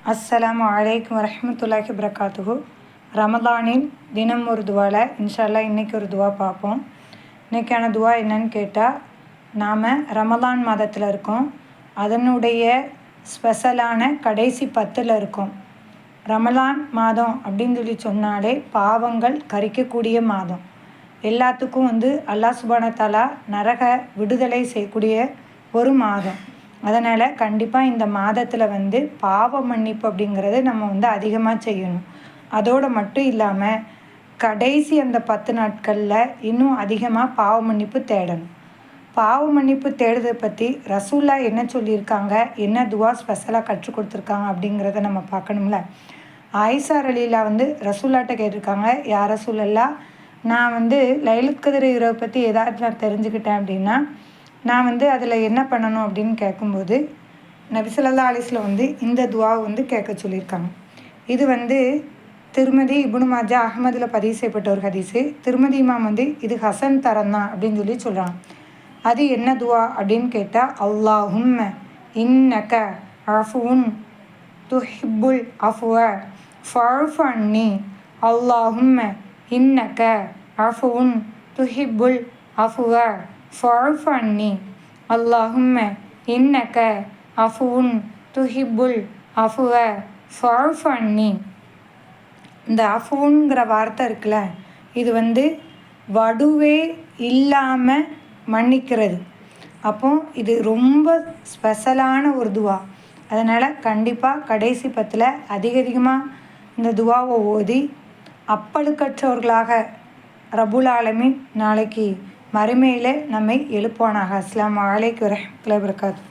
அஸ்ஸலாமு அலைக்கும் வரஹ்மத்துல்லாஹி வபரகாத்துஹு. ரமலானின் தினம் ஒரு துவாவில் இன்ஷா அல்லாஹ் இன்றைக்கி ஒரு துவா பார்ப்போம். இன்றைக்கான துவா என்னன்னு கேட்டால், நாம் ரமலான் மாதத்தில் இருக்கோம். அதனுடைய ஸ்பெஷலான கடைசி 10ல் இருக்கோம். ரமலான் மாதம் அப்படின்னு சொல்லி சொன்னாலே பாவங்கள் கரிக்கக்கூடிய மாதம். எல்லாத்துக்கும் அல்லாஹ் சுப்ஹானஹு வ தஆலா நரக விடுதலை செய்யக்கூடிய ஒரு மாதம். அதனால் கண்டிப்பாக இந்த மாதத்தில் பாவ மன்னிப்பு அப்படிங்கிறது நம்ம அதிகமாக செய்யணும். அதோடு மட்டும் இல்லாமல் கடைசி அந்த 10 நாட்களில் இன்னும் அதிகமாக பாவ மன்னிப்பு தேடணும். பாவ மன்னிப்பு தேடுறதை பற்றி ரசூல்லா என்ன சொல்லியிருக்காங்க, என்ன துவா ஸ்பெஷலாக கற்றுக் கொடுத்துருக்காங்க அப்படிங்கிறத நம்ம பார்க்கணும்ல. ஆயிஷா ரலியல்லாஹு ரசூல்லாட்ட கேட்டிருக்காங்க, யா ரசூலல்லாஹ், நான் லைலத்துல் கத்ர் இரவை பற்றி ஏதாவது நான் தெரிஞ்சுக்கிட்டேன் அப்படின்னா நான் அதில் என்ன பண்ணணும் அப்படின்னு கேட்கும்போது நபி ஸல்லல்லாஹு அலைஹி வஸல்லம் இந்த துவாவை கேட்க சொல்லியிருக்காங்க. இது திருமதி இப்னு மாஜா அஹ்மதில் பதிவு செய்யப்பட்ட ஒரு ஹதீஸு. திருமதி இமாம் இது ஹசன் தரம் தான் அப்படின்னு சொல்லி சொல்கிறாங்க. அது என்ன துவா அப்படின்னு கேட்டால், அல்லாஹும்ம இன்னக அஃபுன் துஹிப்புல் அஃப்வ ஃபஅஃபு அன்னி. அல்லாஹும்ம இன்னக அஃபுன் துஹிப்புல் அஃப்வ ஃபஅஃபு அன்னி. அல்லாஹும்ம இன்னக அஃபுன் துஹிப்புல் அஃப்வ ஃபஅஃபு அன்னி. இந்த அஃபுங்கிற வார்த்தை இருக்குல்ல, இது வடுவே இல்லாமல் மன்னிக்கிறது. அப்போ இது ரொம்ப ஸ்பெஷலான ஒரு துவா. அதனால் கண்டிப்பாக கடைசி 10ல் அதிகமாக இந்த துவாவை ஓதி அப்பழுக்கற்றவர்களாக ரப்புல் ஆலமீன் நாளைக்கு மறுமையில் நம்மை எழுப்புவானாக. அஸ்ஸலாமு அலைக்கும் வரஹ்மத்துல்லாஹி வபரகாத்துஹு.